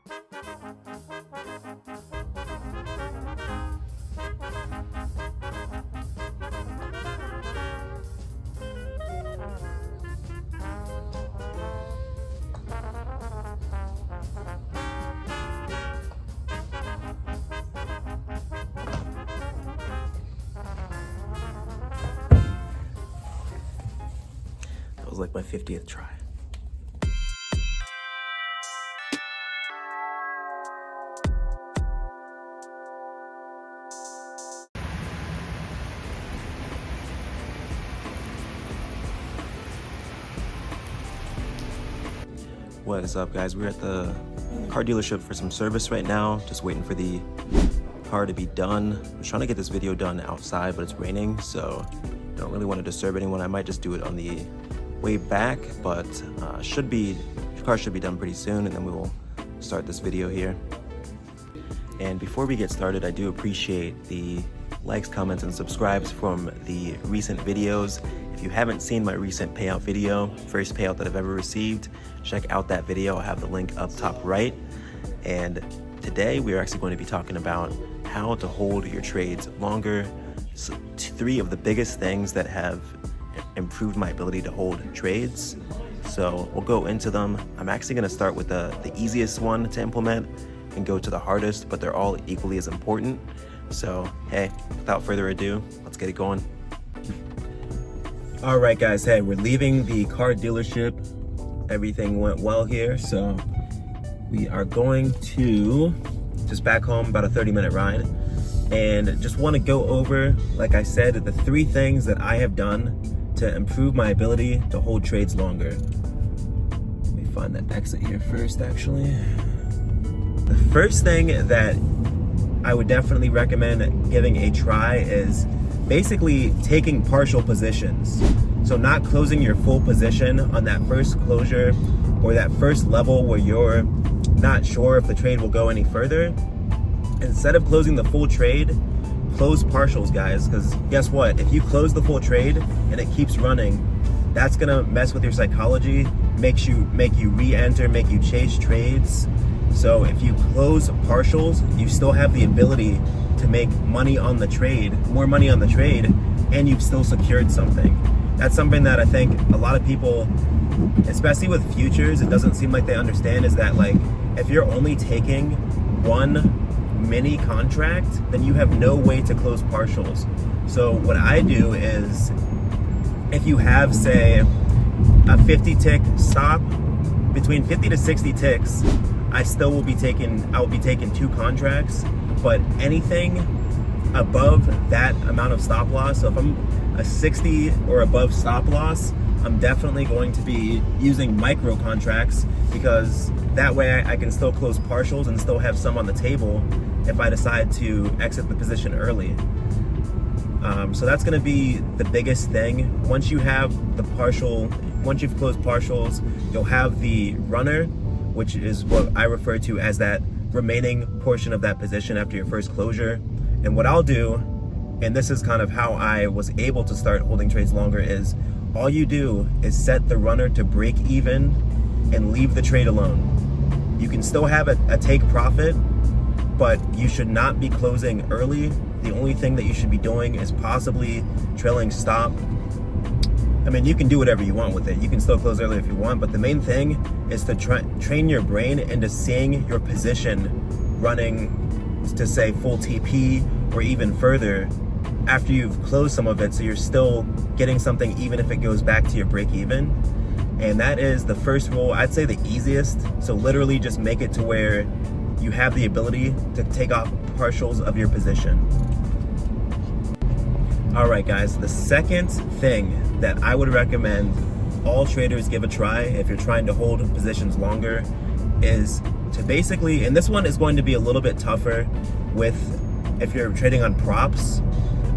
That was like my 50th try. What is up, guys? We're at the car dealership for some service right now, just waiting for the car to be done. I was trying to get this video done outside, but it's raining, so don't really want to disturb anyone. I might just do it on the way back, but the car should be done pretty soon, and then we will start this video here. And before we get started, I do appreciate the likes, comments, and subscribes from the recent videos. If you haven't seen my recent payout video, first payout that I've ever received, check out that video. I have the link up top right. And today we are actually going to be talking about how to hold your trades longer. So, 3 of the biggest things that have improved my ability to hold trades. So we'll go into them. I'm actually going to start with the easiest one to implement and go to the hardest, but they're all equally as important. So hey, without further ado, let's get it going. All right, guys, hey, we're leaving the car dealership. Everything went well here, so we are going to just back home, about a 30-minute ride, and just want to go over, like I said, the 3 things that I have done to improve my ability to hold trades longer. Let me find that exit here first, actually. The first thing that I would definitely recommend giving a try is basically taking partial positions. So not closing your full position on that first closure or that first level where you're not sure if the trade will go any further. Instead of closing the full trade, close partials, guys, because guess what? If you close the full trade and it keeps running, that's gonna mess with your psychology, make you re-enter, make you chase trades. So if you close partials, you still have the ability to make money on the trade, more money on the trade, and you've still secured something. That's something that I think a lot of people, especially with futures, it doesn't seem like they understand, is that like if you're only taking one mini contract, then you have no way to close partials. So what I do is, if you have, say, a 50 tick stop, between 50 to 60 ticks, I will be taking 2 contracts, but anything above that amount of stop loss, so if I'm a 60 or above stop loss, I'm definitely going to be using micro contracts, because that way I can still close partials and still have some on the table if I decide to exit the position early. So that's going to be the biggest thing. Once you've closed partials, you'll have the runner, which is what I refer to as that remaining portion of that position after your first closure. And what I'll do, and this is kind of how I was able to start holding trades longer, is all you do is set the runner to break even and leave the trade alone. You can still have a take profit, but you should not be closing early. The only thing that you should be doing is possibly trailing stop. I mean, you can do whatever you want with it. You can still close early if you want, but the main thing is to train your brain into seeing your position running to, say, full TP or even further after you've closed some of it, so you're still getting something even if it goes back to your break even. And that is the first rule, I'd say the easiest. So literally just make it to where you have the ability to take off partials of your position. All right, guys, the second thing that I would recommend all traders give a try if you're trying to hold positions longer is to basically, and this one is going to be a little bit tougher if you're trading on props.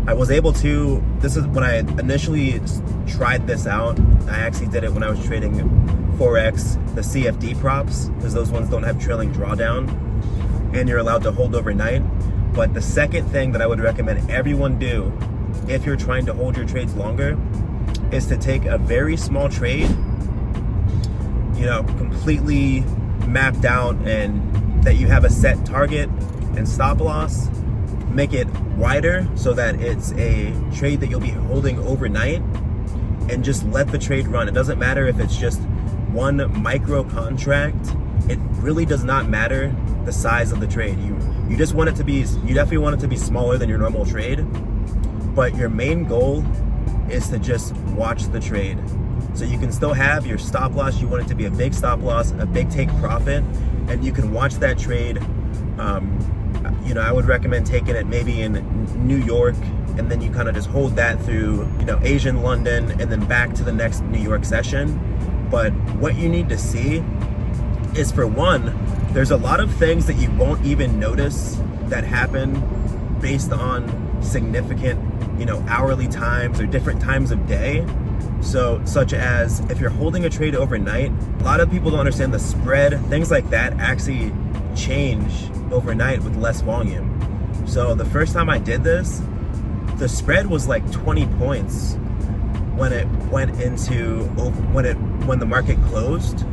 I was able to, this is when I initially tried this out, I actually did it when I was trading Forex, the CFD props, because those ones don't have trailing drawdown and you're allowed to hold overnight. But the second thing that I would recommend everyone do if you're trying to hold your trades longer is to take a very small trade, completely mapped out and that you have a set target and stop loss. Make it wider so that it's a trade that you'll be holding overnight, and just let the trade run. It doesn't matter if it's just one micro contract. It really does not matter the size of the trade. You just want it to be, you definitely want it to be smaller than your normal trade, but your main goal is to just watch the trade. So you can still have your stop loss. You want it to be a big stop loss, a big take profit, and you can watch that trade. You know, I would recommend taking it maybe in New York, and then you kind of just hold that through, you know, Asian London, and then back to the next New York session. But what you need to see is, for one, there's a lot of things that you won't even notice that happen based on significant, you know, hourly times or different times of day. So, such as if you're holding a trade overnight, a lot of people don't understand the spread. Things like that actually change overnight with less volume. So the first time I did this, the spread was like 20 points when it went into, when the market closed.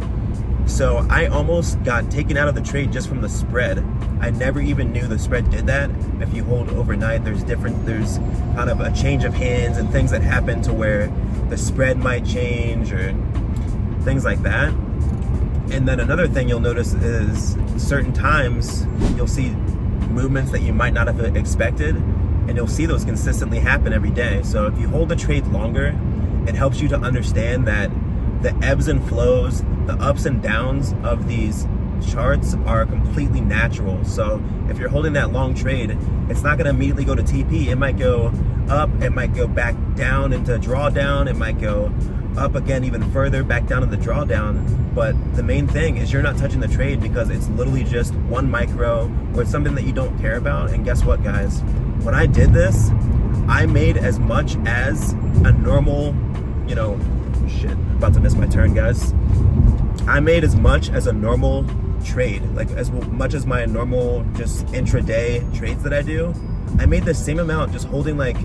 So I almost got taken out of the trade just from the spread. I never even knew the spread did that. If you hold overnight, there's kind of a change of hands and things that happen to where the spread might change or things like that. And then another thing you'll notice is certain times you'll see movements that you might not have expected, and you'll see those consistently happen every day. So if you hold the trade longer, it helps you to understand that the ebbs and flows, the ups and downs of these charts are completely natural. So if you're holding that long trade, it's not going to immediately go to TP. It might go up, it might go back down into drawdown, it might go up again even further back down to the drawdown. But the main thing is you're not touching the trade because it's literally just one micro, or it's something that you don't care about. And guess what, guys? When I did this, I made as much as a normal, you know, shit, about to miss my turn, guys. I made as much as a normal trade, like as much as my normal just intraday trades that I do. I made the same amount just holding like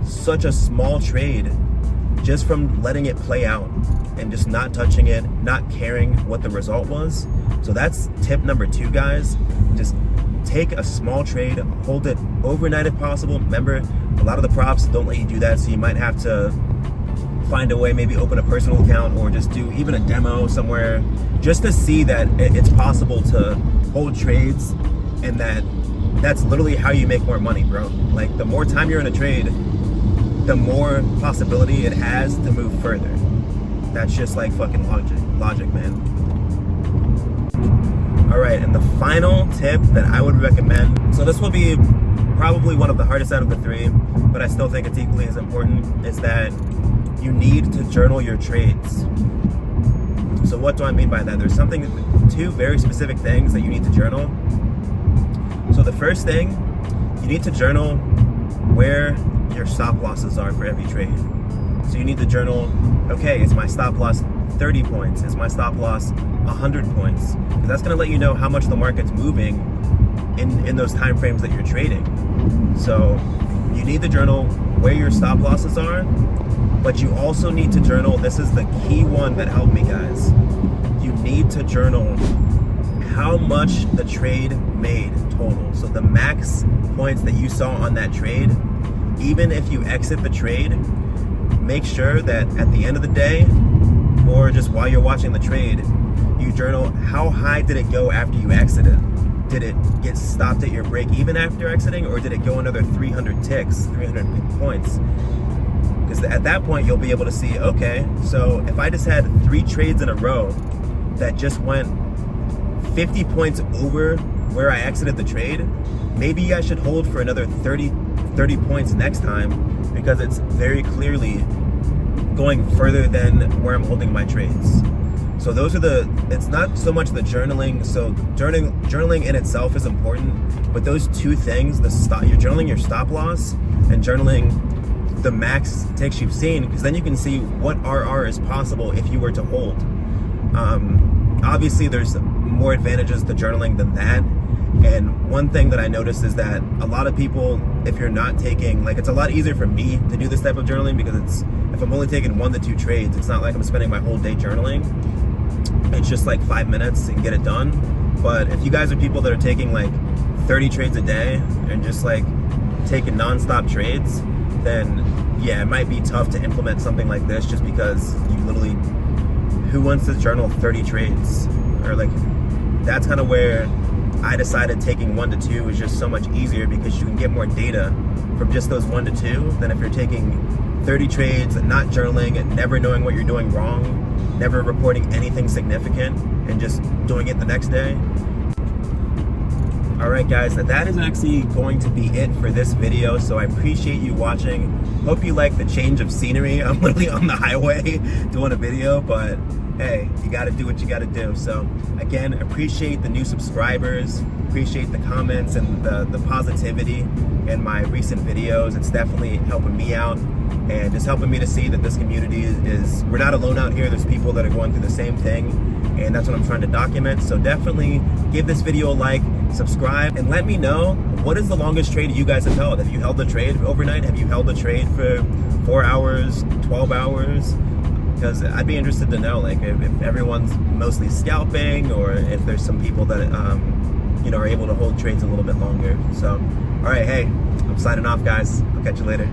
such a small trade, just from letting it play out and just not touching it, not caring what the result was. So that's tip number 2, guys. Just take a small trade, hold it overnight if possible. Remember, a lot of the props don't let you do that, so you might have to find a way, maybe open a personal account or just do even a demo somewhere, just to see that it's possible to hold trades, and that's literally how you make more money, bro. Like, the more time you're in a trade, the more possibility it has to move further. That's just like fucking logic, man. All right, and the final tip that I would recommend, so this will be probably one of the hardest out of the 3, but I still think it's equally as important, is that you need to journal your trades. So what do I mean by that? There's 2 very specific things that you need to journal. So the first thing, you need to journal where your stop losses are for every trade. So you need to journal, okay, is my stop loss 30 points? Is my stop loss 100 points? Because that's gonna let you know how much the market's moving in those time frames that you're trading. So you need to journal where your stop losses are, but you also need to journal, this is the key one that helped me, guys. You need to journal how much the trade made total. So the max points that you saw on that trade, even if you exit the trade, make sure that at the end of the day, or just while you're watching the trade, you journal how high did it go after you exited. Did it get stopped at your break even after exiting, or did it go another 300 ticks, 300 points? Because at that point, you'll be able to see, okay, so if I just had 3 trades in a row that just went 50 points over where I exited the trade, maybe I should hold for another 30 points next time, because it's very clearly going further than where I'm holding my trades. So those are it's not so much the journaling. So journaling in itself is important, but those 2 things, you're journaling your stop loss and journaling the max ticks you've seen, because then you can see what RR is possible if you were to hold. Obviously there's more advantages to journaling than that. And one thing that I noticed is that a lot of people, if you're not taking, like, it's a lot easier for me to do this type of journaling, because if I'm only taking 1 to 2 trades, it's not like I'm spending my whole day journaling. It's just like 5 minutes and get it done. But if you guys are people that are taking like 30 trades a day and just like taking non-stop trades, then yeah, it might be tough to implement something like this, just because you literally, who wants to journal 30 trades? Or like, that's kind of where I decided taking 1 to 2 is just so much easier, because you can get more data from just those 1 to 2 than if you're taking 30 trades and not journaling and never knowing what you're doing wrong, never reporting anything significant, and just doing it the next day. Alright guys, that is actually going to be it for this video, so I appreciate you watching. Hope you like the change of scenery. I'm literally on the highway doing a video, but hey, you gotta do what you gotta do. So again, appreciate the new subscribers, appreciate the comments and the positivity in my recent videos. It's definitely helping me out and just helping me to see that this community is we're not alone out here. There's people that are going through the same thing, and that's what I'm trying to document. So definitely give this video a like, subscribe, and let me know, what is the longest trade you guys have held? Have you held a trade overnight? Have you held a trade for 4 hours, 12 hours? Because I'd be interested to know, like, if everyone's mostly scalping, or if there's some people that you know, are able to hold trades a little bit longer. So all right, hey, I'm signing off guys. I'll catch you later.